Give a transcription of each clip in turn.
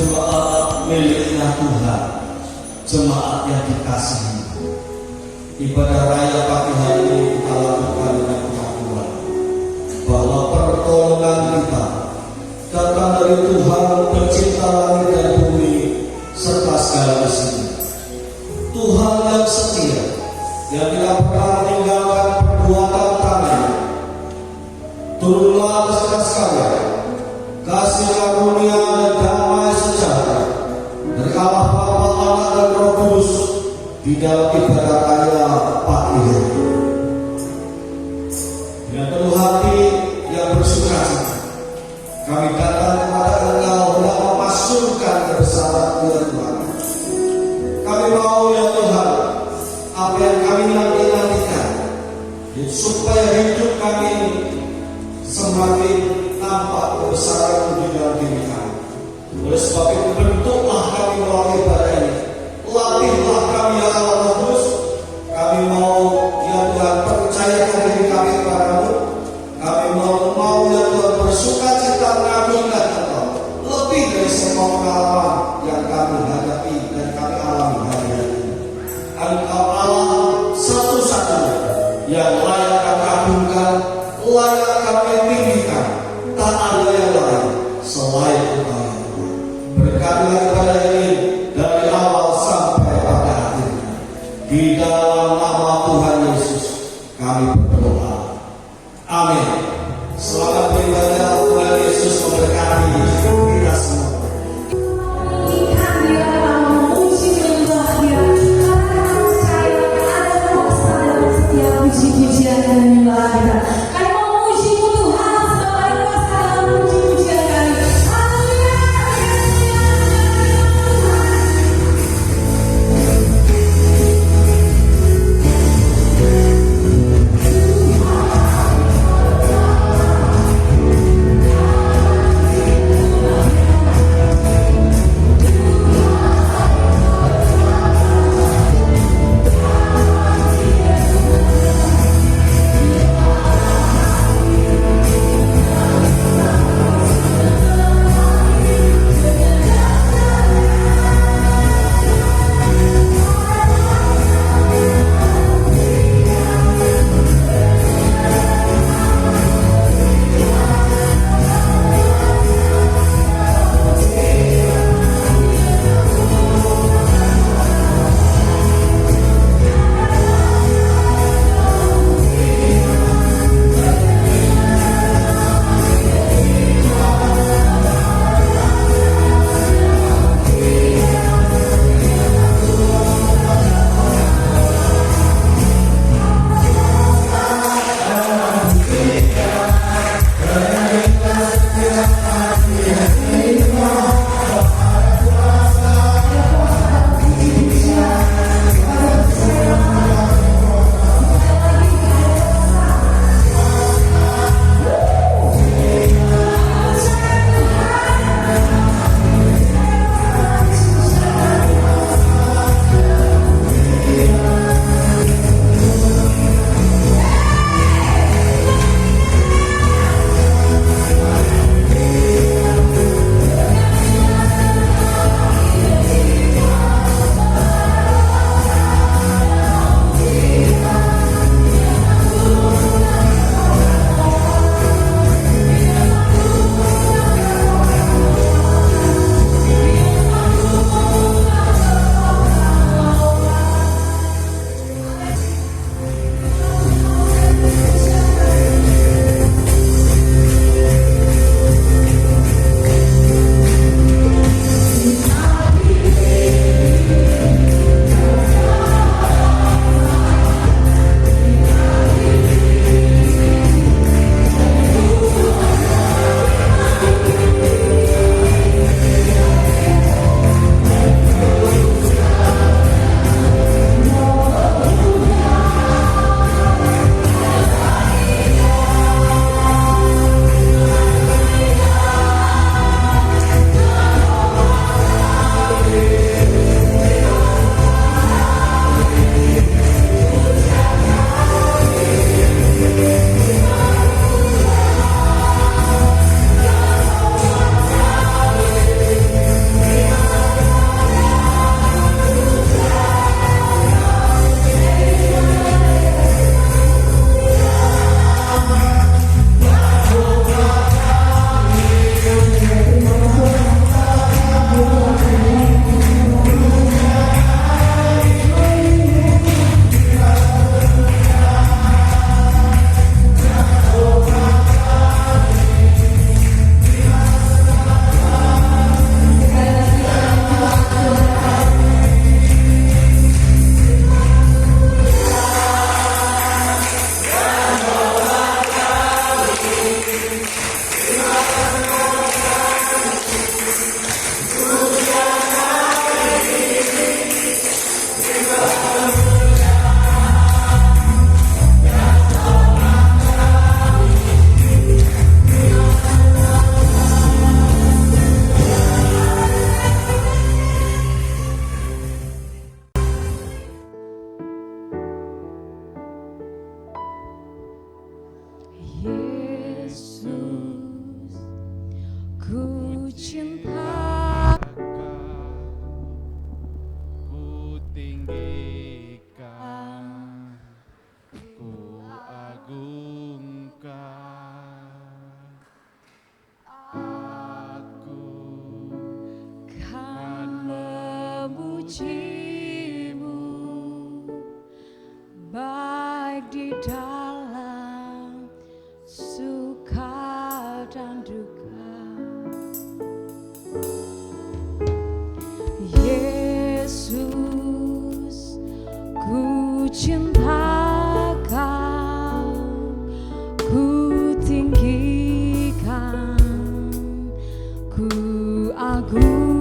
Jemaat miliknya Tuhan, jemaat yang dikasihi, ibadah raya pagi hari ini kita lakukan dengan pengakuan bahwa pertolongan kita datang dari Tuhan pencipta langit dan bumi serta segala isinya. Tuhan yang setia, yang tidak pernah meninggalkan perbuatan tangannya. Turunlah atas sekalian kasih karunia dan damai sejahtera dari Allah Bapa, Anak dan Roh Kudus di dalam ibadah raya pagi hari. Dengan penuh hati yang bersukacita, kami datang kepada Engkau untuk memasukkan kebesaran Tuhan. Kami mau ya Tuhan, apa yang kami nantikan, supaya hidup kami semakin nampak kebesaran di dalam diri kami. Oleh sebab itu bentuklah kami melalui ibadah ini. Latihlah kami ya Allah Kudus. Kami mau ya Tuhan percayakan diri kami kepadamu. Kami mau ya Tuhan bersukacita mengagungkan Engkau lebih dari semua pengalaman yang kami hadapi dan kami alami hari ini. Engkau Allah satu-satunya yang layak kami agungkan, layak kami tinggikan. Tak ada yang lain selain Engkau. Berkatilah ibadah ini dari awal sampai pada akhirnya. Di dalam nama Tuhan Yesus kami berdoa. Amin. Selamat beribadah. Tuhan Yesus memberkati kita semua. Puji-pujian dan menyembah kita. Kami mau memuji-Mu Tuhan, sebab Engkau kuasa dalam puji-pujian kami. Haleluya, haleluya, haleluya. dalam suka dan duka, Yesus, ku cinta Kau, ku tinggikan, ku agungkan.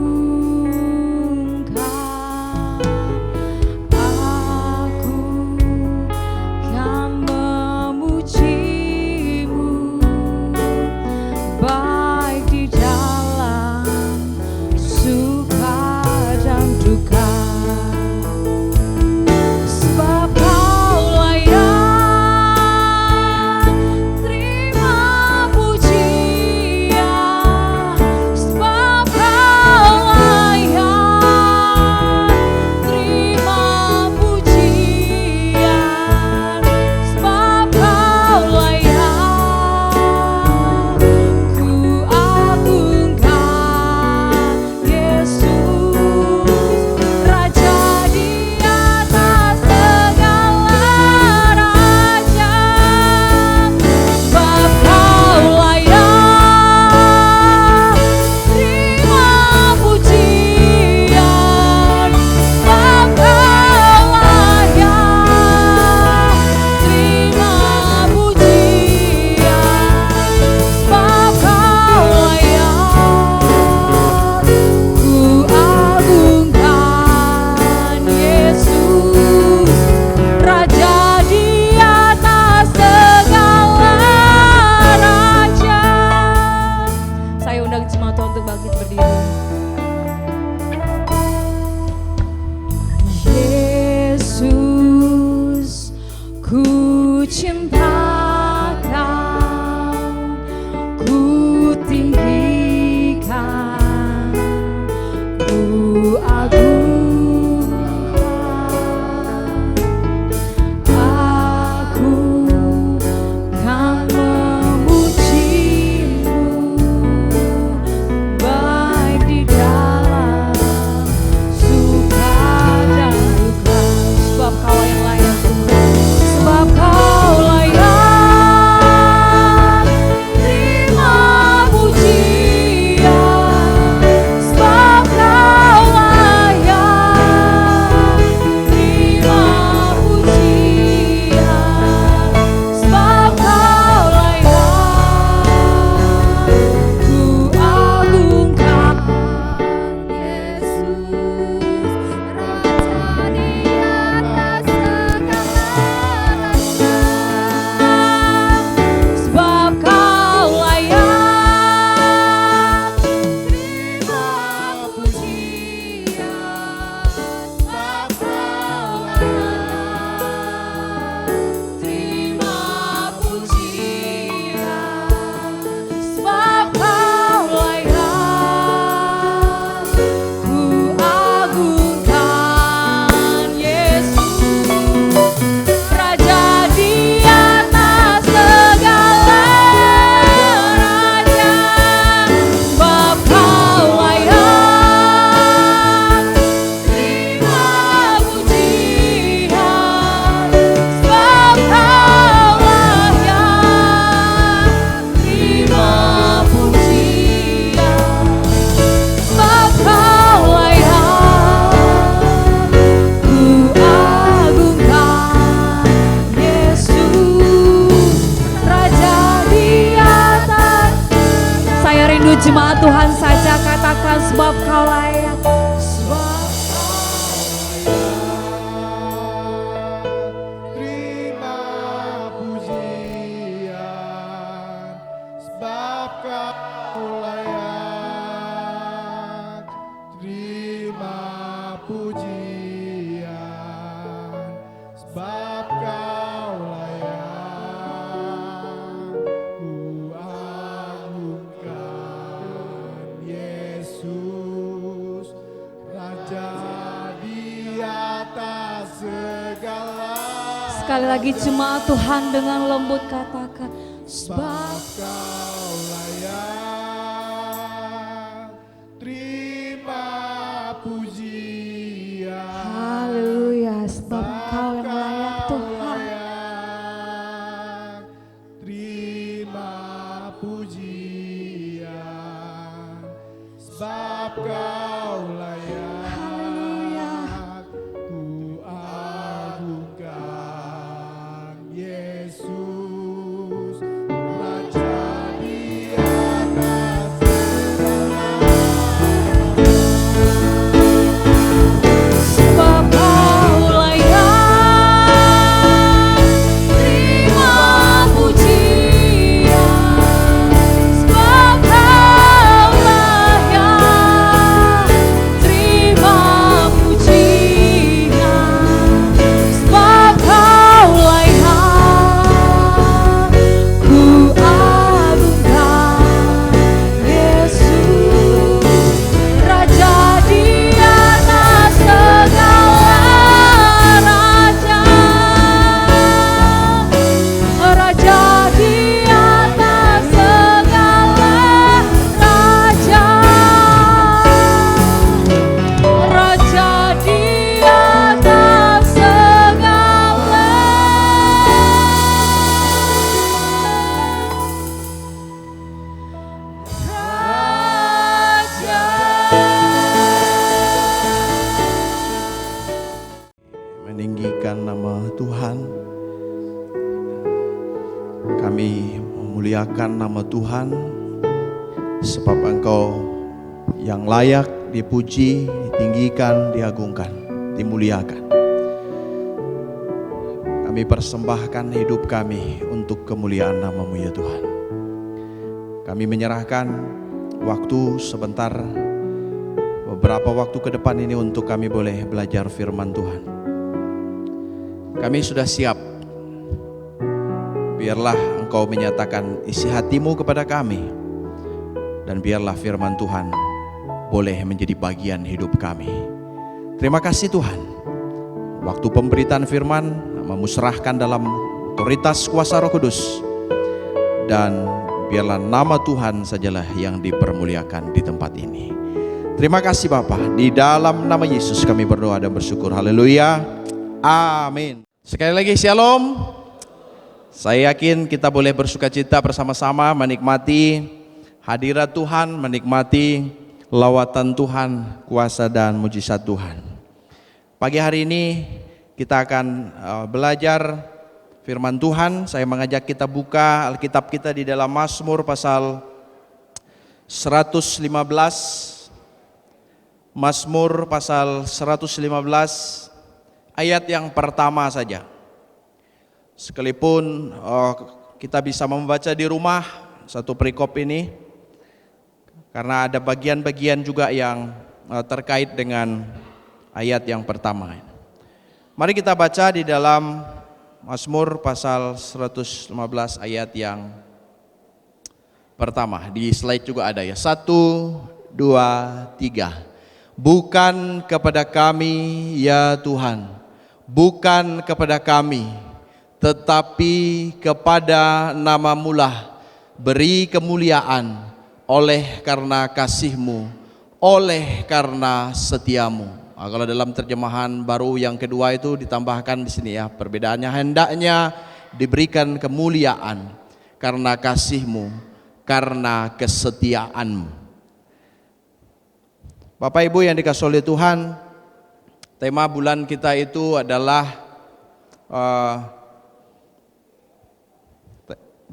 Jemaat Tuhan saja katakan sebab Kau layak. Sebab terima pujian, sebab Kau layak. Terima pujian, sebab Kau layak. Ku agungkan Yesus, Raja di atas segala. sekali lagi jemaat Tuhan dengan lembut katakan sebab Kau layak. Terima pujian. haleluya, sebab Kau yang layak Tuhan. memuliakan nama Tuhan, sebab Engkau yang layak dipuji, ditinggikan, diagungkan, dimuliakan. Kami persembahkan hidup kami untuk kemuliaan nama-Mu ya Tuhan. Kami menyerahkan waktu sebentar, beberapa waktu ke depan ini untuk kami boleh belajar firman Tuhan. Kami sudah siap. Biarlah Engkau menyatakan isi hati-Mu kepada kami, dan biarlah firman Tuhan boleh menjadi bagian hidup kami. Terima kasih Tuhan. Waktu pemberitaan firman memusrahkan dalam otoritas kuasa Roh Kudus, dan biarlah nama Tuhan sajalah yang dipermuliakan di tempat ini. Terima kasih Bapa, di dalam nama Yesus kami berdoa dan bersyukur. Haleluya, amin. Sekali lagi shalom. Saya yakin kita boleh bersukacita bersama-sama menikmati hadirat Tuhan, menikmati lawatan Tuhan, kuasa dan mujizat Tuhan. Pagi hari ini kita akan belajar firman Tuhan. Saya mengajak kita buka Alkitab kita di dalam Mazmur pasal 115. Mazmur pasal 115 ayat yang pertama saja. Sekalipun kita bisa membaca di rumah satu perikop ini, karena ada bagian-bagian juga yang terkait dengan ayat yang pertama. Mari kita baca di dalam Mazmur pasal 115 ayat yang pertama. Di slide juga ada ya. 1, 2, 3. Bukan kepada kami ya Tuhan, bukan kepada kami, tetapi kepada nama-Mu lah beri kemuliaan, oleh karena kasih-Mu, oleh karena setia-Mu. Nah, kalau dalam terjemahan baru yang kedua itu ditambahkan di sini ya, perbedaannya hendaknya diberikan kemuliaan karena kasih-Mu, karena kesetiaan-Mu. Bapak Ibu yang dikasihi oleh Tuhan, tema bulan kita itu adalah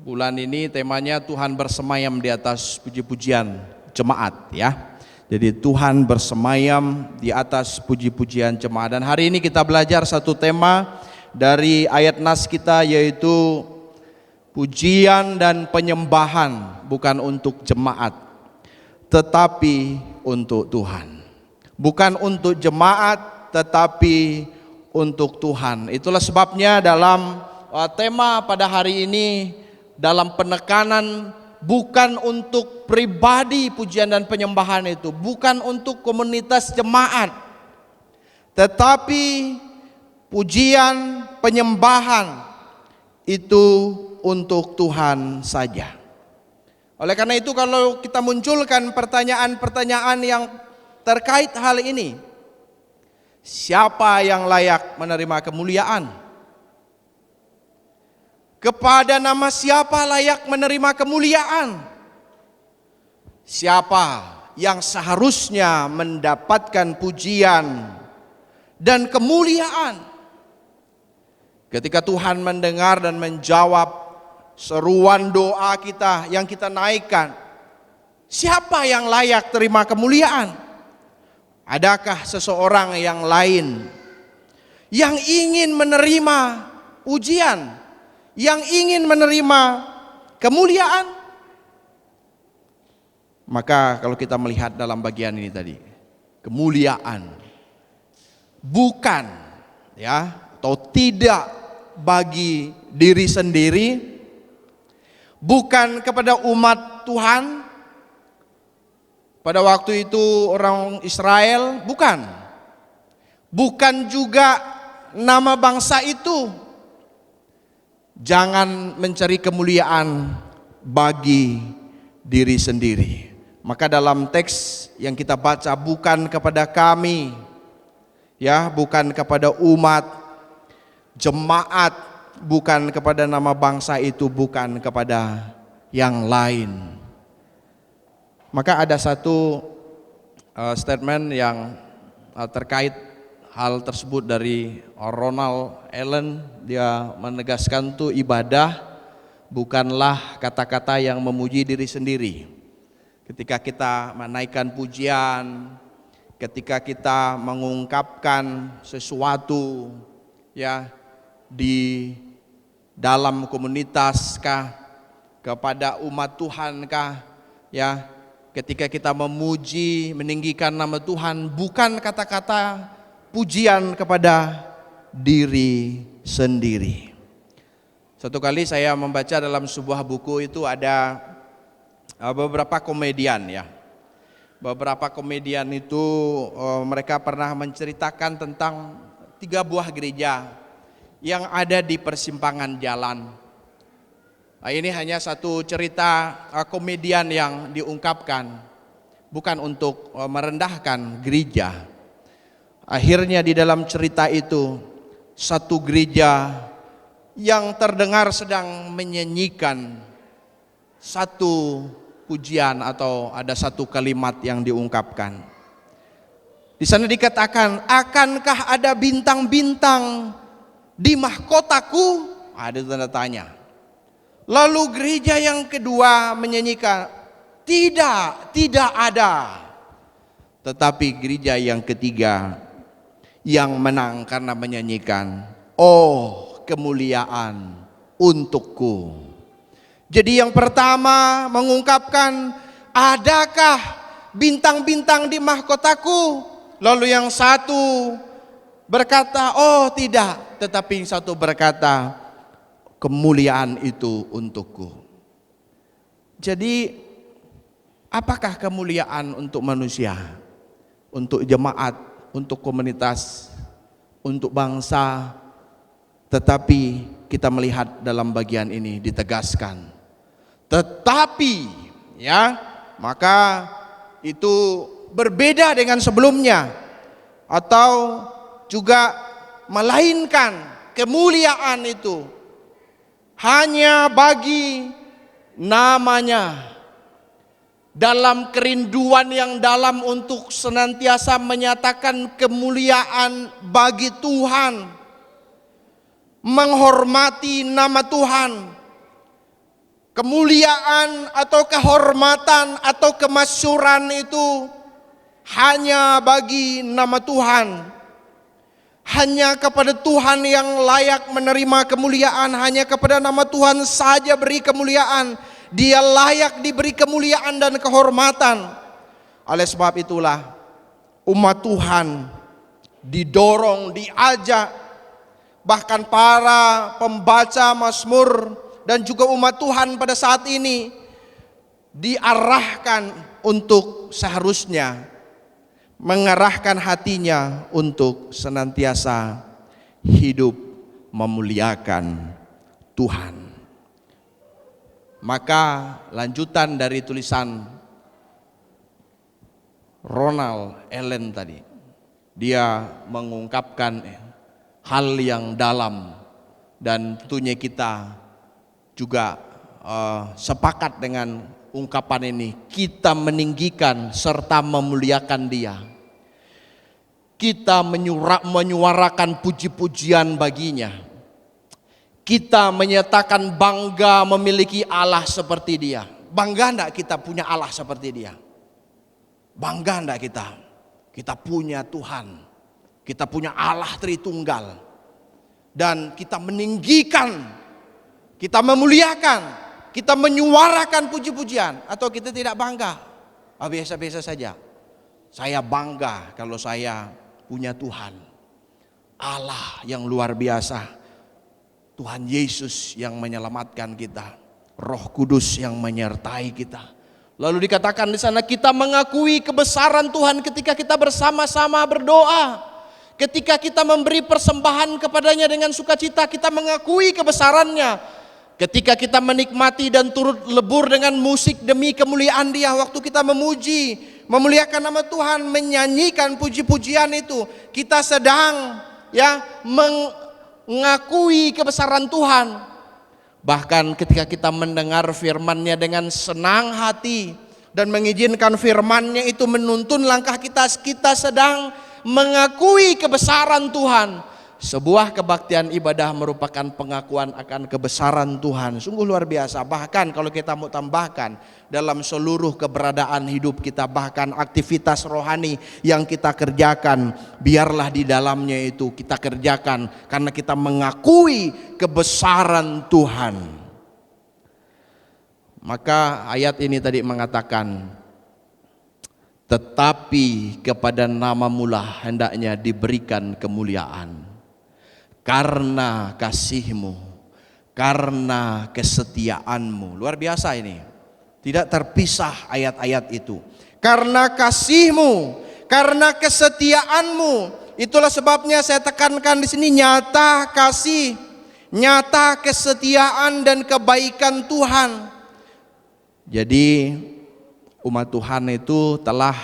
bulan ini temanya Tuhan bersemayam di atas puji-pujian jemaat ya. Jadi Tuhan bersemayam di atas puji-pujian jemaat. Dan hari ini kita belajar satu tema dari ayat nas kita, yaitu pujian dan penyembahan bukan untuk jemaat, tetapi untuk Tuhan. Bukan untuk jemaat, tetapi untuk Tuhan. Itulah sebabnya dalam tema pada hari ini, dalam penekanan bukan untuk pribadi pujian dan penyembahan itu, bukan untuk komunitas jemaat, tetapi pujian penyembahan itu untuk Tuhan saja. Oleh karena itu kalau kita munculkan pertanyaan-pertanyaan yang terkait hal ini, siapa yang layak menerima kemuliaan? Kepada nama siapa layak menerima kemuliaan? Siapa yang seharusnya mendapatkan pujian dan kemuliaan? Ketika Tuhan mendengar dan menjawab seruan doa kita yang kita naikkan, siapa yang layak terima kemuliaan? Adakah seseorang yang lain yang ingin menerima pujian, yang ingin menerima kemuliaan? Maka kalau kita melihat dalam bagian ini tadi, kemuliaan bukan ya atau tidak bagi diri sendiri, bukan kepada umat Tuhan. Pada waktu itu orang Israel, bukan juga nama bangsa itu. Jangan mencari kemuliaan bagi diri sendiri. Maka dalam teks yang kita baca, bukan kepada kami, ya, bukan kepada umat, jemaat, bukan kepada nama bangsa itu, bukan kepada yang lain. Maka ada satu statement yang terkait hal tersebut dari Ronald Allen. Dia menegaskan tuh ibadah bukanlah kata-kata yang memuji diri sendiri. Ketika kita menaikkan pujian, ketika kita mengungkapkan sesuatu ya di dalam komunitas kah, kepada umat Tuhan kah, ya, ketika kita memuji, meninggikan nama Tuhan, bukan kata-kata pujian kepada diri sendiri. Satu kali saya membaca dalam sebuah buku itu ada beberapa komedian ya. Beberapa komedian itu mereka pernah menceritakan tentang 3 buah gereja yang ada di persimpangan jalan. Nah, ini hanya satu cerita komedian yang diungkapkan, bukan untuk merendahkan gereja. Akhirnya di dalam cerita itu, satu gereja yang terdengar sedang menyanyikan satu pujian atau ada satu kalimat yang diungkapkan. Di sana dikatakan, akankah ada bintang-bintang di mahkotaku? Ada tanda tanya. Lalu gereja yang kedua menyanyikan, tidak ada. Tetapi gereja yang ketiga yang menang karena menyanyikan, oh kemuliaan untukku. Jadi yang pertama mengungkapkan, adakah bintang-bintang di mahkotaku? Lalu yang satu berkata, oh tidak. Tetapi yang satu berkata, kemuliaan itu untukku. Jadi apakah kemuliaan untuk manusia, untuk jemaat, untuk komunitas, untuk bangsa? Tetapi kita melihat dalam bagian ini ditegaskan, tetapi ya, maka itu berbeda dengan sebelumnya, atau juga melainkan kemuliaan itu hanya bagi namanya, dalam kerinduan yang dalam untuk senantiasa menyatakan kemuliaan bagi Tuhan, menghormati nama Tuhan. Kemuliaan atau kehormatan atau kemasyuran itu hanya bagi nama Tuhan. Hanya kepada Tuhan yang layak menerima kemuliaan, hanya kepada nama Tuhan saja beri kemuliaan. Dia layak diberi kemuliaan dan kehormatan. Oleh sebab itulah umat Tuhan didorong, diajak, bahkan para pembaca Mazmur dan juga umat Tuhan pada saat ini diarahkan untuk seharusnya mengarahkan hatinya untuk senantiasa hidup memuliakan Tuhan. Maka lanjutan dari tulisan Ronald Allen tadi, dia mengungkapkan hal yang dalam, dan tentunya kita juga sepakat dengan ungkapan ini. Kita meninggikan serta memuliakan Dia. Kita menyuarakan puji-pujian baginya. Kita menyatakan bangga memiliki Allah seperti Dia. Bangga enggak kita punya Allah seperti Dia? Bangga enggak kita? Kita punya Tuhan. Kita punya Allah Tritunggal. Dan kita meninggikan, kita memuliakan, kita menyuarakan puji-pujian. Atau kita tidak bangga? Biasa-biasa saja. Saya bangga kalau saya punya Tuhan, Allah yang luar biasa, Tuhan Yesus yang menyelamatkan kita, Roh Kudus yang menyertai kita. Lalu dikatakan di sana, kita mengakui kebesaran Tuhan ketika kita bersama-sama berdoa, ketika kita memberi persembahan kepadanya dengan sukacita, kita mengakui kebesarannya. Ketika kita menikmati dan turut lebur dengan musik demi kemuliaan Dia, waktu kita memuji, memuliakan nama Tuhan, menyanyikan puji-pujian itu, kita sedang mengakui kebesaran Tuhan. Bahkan ketika kita mendengar firman-Nya dengan senang hati dan mengizinkan firman-Nya itu menuntun langkah kita, kita sedang mengakui kebesaran Tuhan. sebuah kebaktian ibadah merupakan pengakuan akan kebesaran Tuhan. Sungguh luar biasa. Bahkan kalau kita mau tambahkan dalam seluruh keberadaan hidup kita, bahkan aktivitas rohani yang kita kerjakan, biarlah di dalamnya itu kita kerjakan karena kita mengakui kebesaran Tuhan. Maka ayat ini tadi mengatakan, tetapi kepada namamu lah hendaknya diberikan kemuliaan. Karena kasihmu, karena kesetiaanmu. Luar biasa ini. Tidak terpisah ayat-ayat itu. Karena kasihmu, karena kesetiaanmu. Itulah sebabnya saya tekankan di sini nyata kasih, nyata kesetiaan dan kebaikan Tuhan. Jadi umat Tuhan itu telah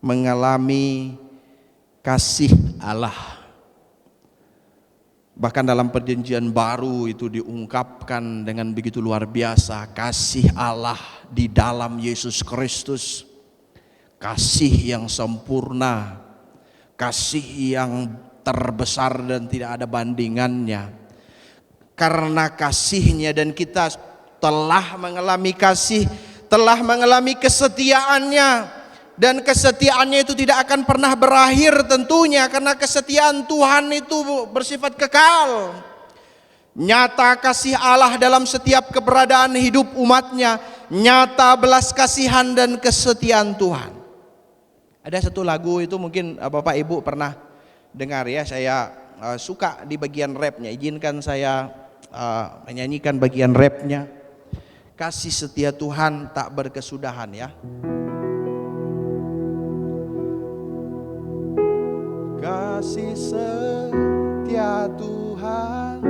mengalami kasih Allah. Bahkan dalam perjanjian baru itu diungkapkan dengan begitu luar biasa kasih Allah di dalam Yesus Kristus. Kasih yang sempurna, kasih yang terbesar dan tidak ada bandingannya. Karena kasihnya dan kita telah mengalami kasih, telah mengalami kesetiaannya. Dan kesetiaannya itu tidak akan pernah berakhir tentunya, karena kesetiaan Tuhan itu bersifat kekal. Nyata kasih Allah dalam setiap keberadaan hidup umatnya, nyata belas kasihan dan kesetiaan Tuhan. Ada satu lagu itu mungkin Bapak Ibu pernah dengar ya, saya suka di bagian rapnya, izinkan saya menyanyikan bagian rapnya. Kasih setia Tuhan tak berkesudahan ya. Kasih setia Tuhan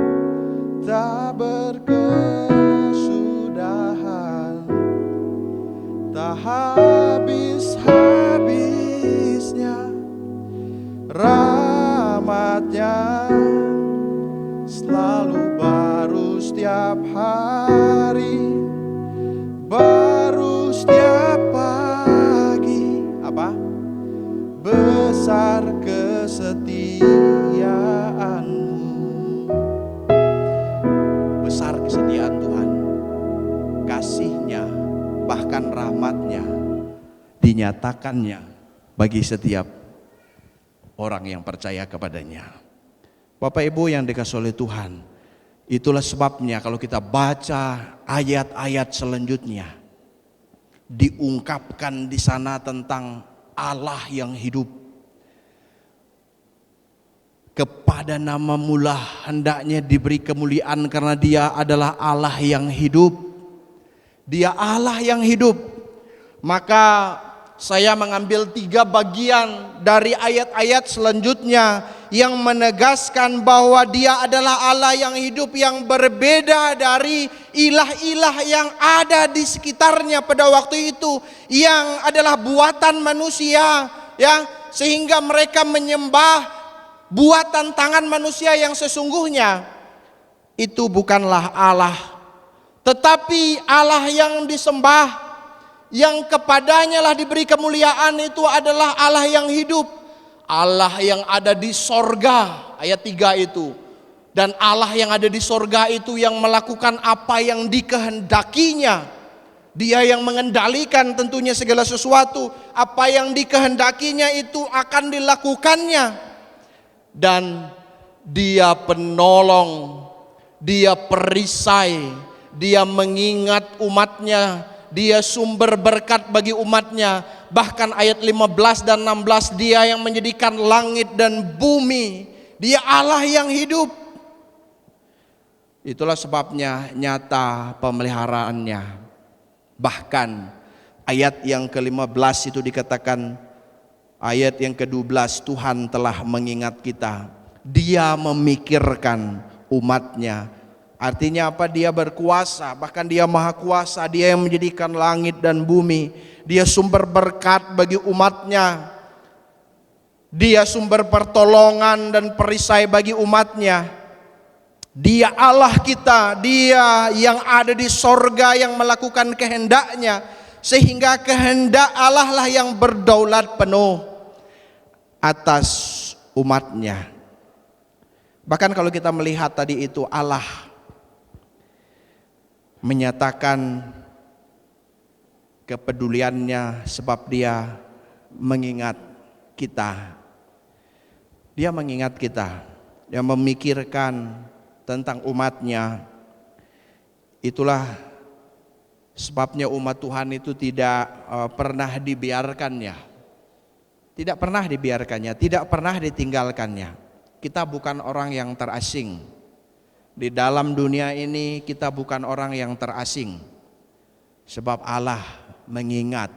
tak berkesudahan, tak habis-habisnya rahmat-Nya, selalu baru setiap hari, baru setiap pagi. Apa? Besar kesetiaanmu. Besar kesetiaan Tuhan, kasih-Nya, bahkan rahmat-Nya dinyatakannya bagi setiap orang yang percaya kepadanya. Bapak Ibu yang dikasihi oleh Tuhan, itulah sebabnya kalau kita baca ayat-ayat selanjutnya, diungkapkan di sana tentang Allah yang hidup. Kepada namamu lah hendaknya diberi kemuliaan karena Dia adalah Allah yang hidup. Dia Allah yang hidup. Maka saya mengambil 3 bagian dari ayat-ayat selanjutnya yang menegaskan bahwa Dia adalah Allah yang hidup, yang berbeda dari ilah-ilah yang ada di sekitarnya pada waktu itu, yang adalah buatan manusia ya, sehingga mereka menyembah buatan tangan manusia yang sesungguhnya itu bukanlah Allah, tetapi Allah yang disembah, yang kepadanya lah diberi kemuliaan, itu adalah Allah yang hidup, Allah yang ada di sorga, ayat 3 itu. Dan Allah yang ada di sorga itu yang melakukan apa yang dikehendakinya. Dia yang mengendalikan tentunya segala sesuatu, apa yang dikehendakinya itu akan dilakukannya. Dan Dia penolong, Dia perisai, Dia mengingat umatnya, Dia sumber berkat bagi umatnya. Bahkan ayat 15 dan 16, Dia yang menjadikan langit dan bumi. Dia Allah yang hidup. Itulah sebabnya nyata pemeliharaannya. Bahkan ayat yang ke-15 itu dikatakan, ayat yang ke-12, Tuhan telah mengingat kita. Dia memikirkan umatnya. Artinya apa? Dia berkuasa, bahkan Dia maha kuasa. Dia yang menjadikan langit dan bumi. Dia sumber berkat bagi umatnya. Dia sumber pertolongan dan perisai bagi umatnya. Dia Allah kita, Dia yang ada di sorga yang melakukan kehendaknya, sehingga kehendak Allah lah yang berdaulat penuh atas umatnya. Bahkan kalau kita melihat tadi itu Allah menyatakan kepeduliannya sebab Dia mengingat kita. Dia mengingat kita, Dia memikirkan tentang umatnya. Itulah sebabnya umat Tuhan itu tidak pernah dibiarkannya. Tidak pernah dibiarkannya, tidak pernah ditinggalkannya. Kita bukan orang yang terasing. Di dalam dunia ini kita bukan orang yang terasing. Sebab Allah mengingat,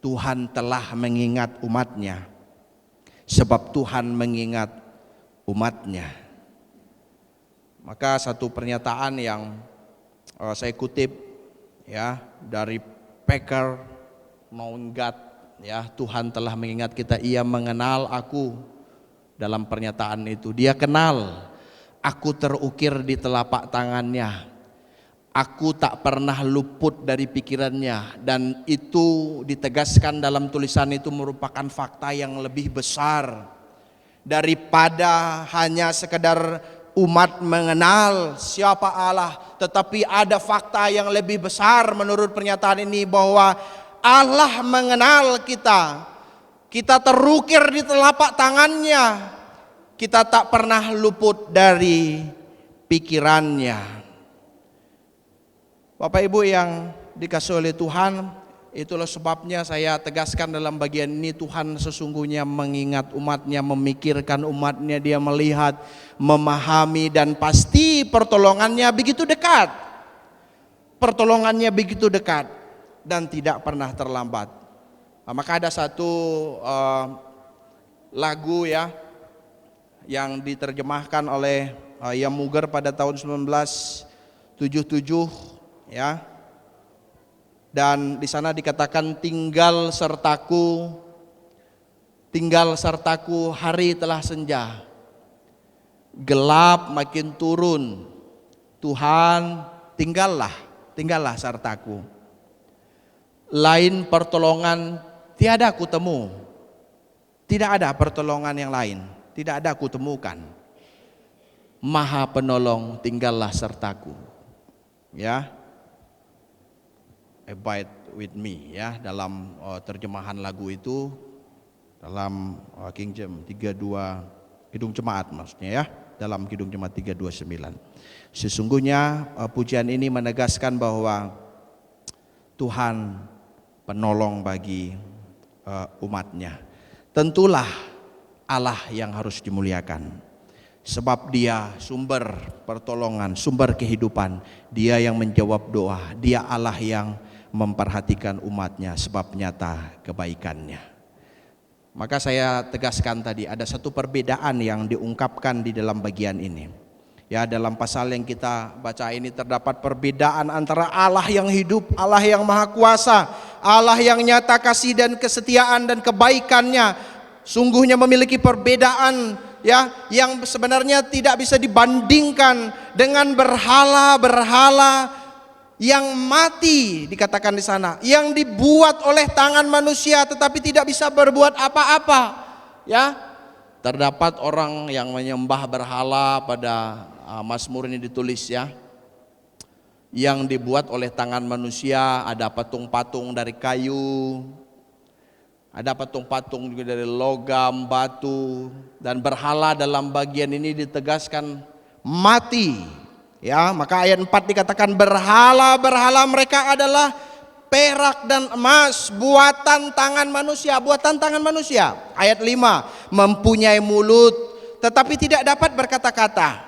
Tuhan telah mengingat umatnya. Sebab Tuhan mengingat umatnya. Maka satu pernyataan yang saya kutip ya dari Packer Mount God, ya, Tuhan telah mengingat kita, Ia mengenal aku. Dalam pernyataan itu Dia kenal, aku terukir di telapak tangannya, aku tak pernah luput dari pikirannya. Dan itu ditegaskan dalam tulisan itu merupakan fakta yang lebih besar daripada hanya sekedar umat mengenal siapa Allah. Tetapi ada fakta yang lebih besar menurut pernyataan ini, bahwa Allah mengenal kita. Kita terukir di telapak tangannya, kita tak pernah luput dari pikirannya. Bapak Ibu yang dikasihi oleh Tuhan, itulah sebabnya saya tegaskan dalam bagian ini, Tuhan sesungguhnya mengingat umatnya, memikirkan umatnya, Dia melihat, memahami, dan pasti pertolongannya begitu dekat. Pertolongannya begitu dekat dan tidak pernah terlambat. Maka ada satu lagu ya yang diterjemahkan oleh Ian Muger pada tahun 1977 ya. Dan di sana dikatakan, tinggal sertaku hari telah senja, gelap makin turun, Tuhan tinggallah sertaku, lain pertolongan tiada kutemu, tidak ada pertolongan yang lain, tidak ada kutemukan, Maha Penolong tinggallah sertaku, ya. Abide with me, ya, dalam terjemahan lagu itu dalam King James 32 Kidung Jemaat maksudnya, ya, dalam Kidung Jemaat 329. Sesungguhnya pujian ini menegaskan bahwa Tuhan penolong bagi umatnya. Tentulah Allah yang harus dimuliakan, sebab Dia sumber pertolongan, sumber kehidupan. Dia yang menjawab doa, Dia Allah yang memperhatikan umatnya sebab nyata kebaikannya. Maka saya tegaskan tadi, ada satu perbedaan yang diungkapkan di dalam bagian ini. Ya, dalam pasal yang kita baca ini terdapat perbedaan antara Allah yang hidup, Allah yang maha kuasa, Allah yang nyata kasih dan kesetiaan dan kebaikannya. Sungguhnya memiliki perbedaan, ya, yang sebenarnya tidak bisa dibandingkan dengan berhala-berhala yang mati, dikatakan di sana, yang dibuat oleh tangan manusia tetapi tidak bisa berbuat apa-apa, ya. Terdapat orang yang menyembah berhala, pada Mazmur ini ditulis, ya, yang dibuat oleh tangan manusia. Ada patung-patung dari kayu, ada patung-patung juga dari logam, batu, dan berhala dalam bagian ini ditegaskan mati. Ya, maka ayat 4 dikatakan berhala-berhala mereka adalah perak dan emas, buatan tangan manusia, buatan tangan manusia. Ayat 5, mempunyai mulut tetapi tidak dapat berkata-kata,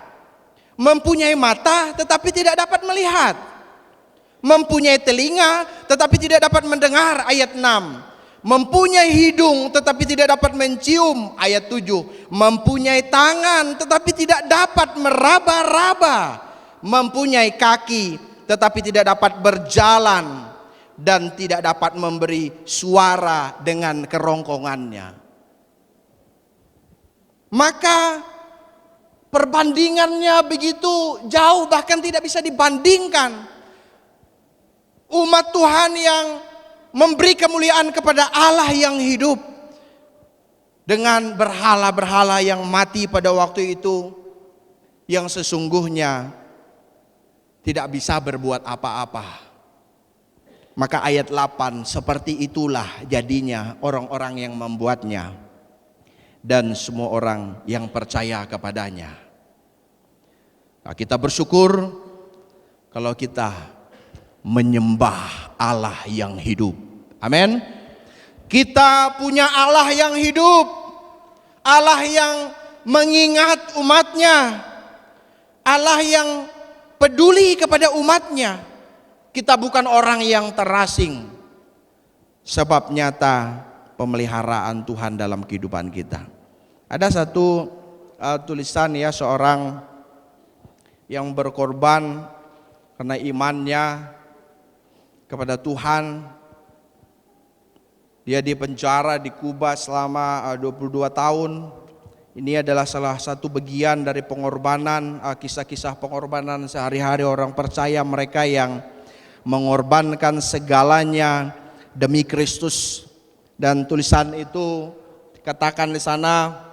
mempunyai mata tetapi tidak dapat melihat, mempunyai telinga tetapi tidak dapat mendengar. Ayat 6, mempunyai hidung tetapi tidak dapat mencium. Ayat 7, mempunyai tangan tetapi tidak dapat meraba-raba, mempunyai kaki tetapi tidak dapat berjalan, dan tidak dapat memberi suara dengan kerongkongannya. Maka perbandingannya begitu jauh, bahkan tidak bisa dibandingkan. Umat Tuhan yang memberi kemuliaan kepada Allah yang hidup, dengan berhala-berhala yang mati pada waktu itu, yang sesungguhnya tidak bisa berbuat apa-apa. Maka ayat 8, seperti itulah jadinya orang-orang yang membuatnya dan semua orang yang percaya kepadanya. Nah, kita bersyukur kalau kita menyembah Allah yang hidup. Amin. Kita punya Allah yang hidup, Allah yang mengingat umatnya, Allah yang peduli kepada umatnya. Kita bukan orang yang terasing, sebab nyata pemeliharaan Tuhan dalam kehidupan kita. Ada satu tulisan ya, seorang yang berkorban karena imannya kepada Tuhan. Dia dipenjara di Kuba selama 22 tahun. Ini adalah salah satu bagian dari pengorbanan, kisah-kisah pengorbanan sehari-hari orang percaya, mereka yang mengorbankan segalanya demi Kristus. Dan tulisan itu dikatakan di sana,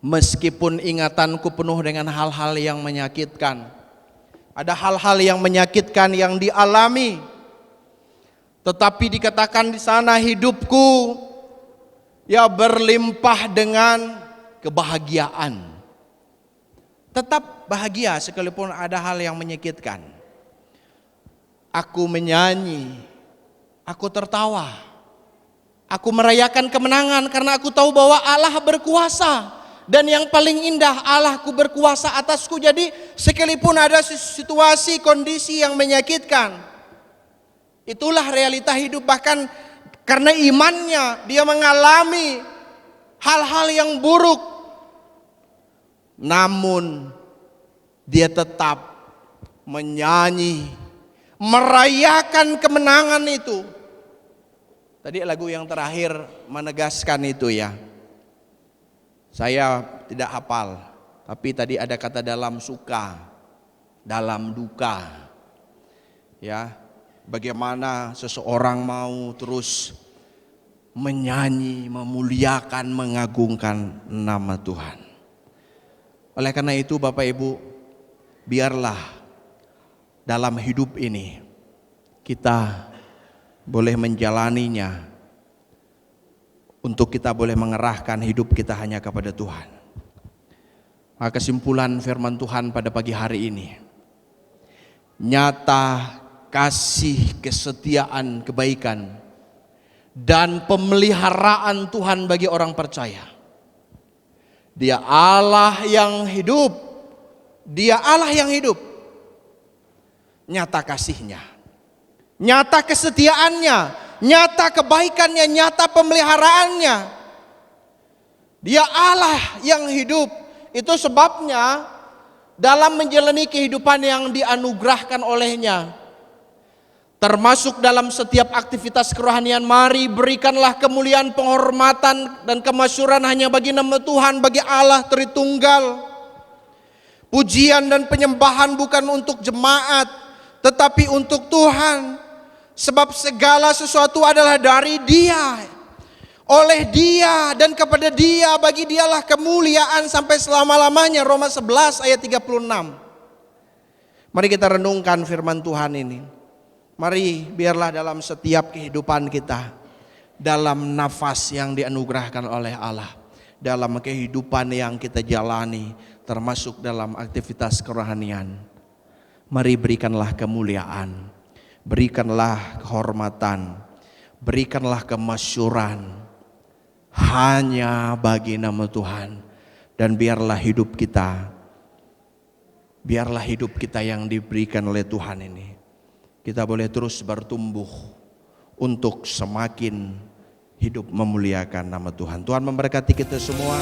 meskipun ingatanku penuh dengan hal-hal yang menyakitkan. Ada hal-hal yang menyakitkan yang dialami. Tetapi dikatakan di sana, hidupku ya berlimpah dengan kebahagiaan. Tetap bahagia sekalipun ada hal yang menyakitkan. Aku menyanyi, aku tertawa, aku merayakan kemenangan karena aku tahu bahwa Allah berkuasa. Dan yang paling indah, Allahku berkuasa atasku. Jadi sekalipun ada situasi, kondisi yang menyakitkan, itulah realita hidup. Bahkan karena imannya, dia mengalami hal-hal yang buruk, namun dia tetap menyanyi, merayakan kemenangan itu. Tadi lagu yang terakhir menegaskan itu ya. Saya tidak hafal, tapi tadi ada kata dalam suka, dalam duka. Ya, bagaimana seseorang mau terus menyanyi, memuliakan, mengagungkan nama Tuhan. Oleh karena itu Bapak Ibu, biarlah dalam hidup ini kita boleh menjalaninya, untuk kita boleh mengerahkan hidup kita hanya kepada Tuhan. Maka kesimpulan firman Tuhan pada pagi hari ini, nyata kasih, kesetiaan, kebaikan, dan pemeliharaan Tuhan bagi orang percaya. Dia Allah yang hidup, Dia Allah yang hidup. Nyata kasihnya, nyata kesetiaannya, nyata kebaikannya, nyata pemeliharaannya. Dia Allah yang hidup. Itu sebabnya dalam menjalani kehidupan yang dianugerahkan olehnya, termasuk dalam setiap aktivitas kerohanian, mari berikanlah kemuliaan, penghormatan, dan kemasyuran hanya bagi nama Tuhan, bagi Allah Tritunggal. Pujian dan penyembahan bukan untuk jemaat, tetapi untuk Tuhan. Sebab segala sesuatu adalah dari Dia, oleh Dia, dan kepada Dia, bagi Dialah kemuliaan sampai selama-lamanya. Roma 11 ayat 36. Mari kita renungkan firman Tuhan ini. Mari biarlah dalam setiap kehidupan kita, dalam nafas yang dianugerahkan oleh Allah, dalam kehidupan yang kita jalani, termasuk dalam aktivitas kerohanian, mari berikanlah kemuliaan, berikanlah kehormatan, berikanlah kemasyuran hanya bagi nama Tuhan. Dan biarlah hidup kita yang diberikan oleh Tuhan ini, kita boleh terus bertumbuh untuk semakin hidup memuliakan nama Tuhan. Tuhan memberkati kita semua.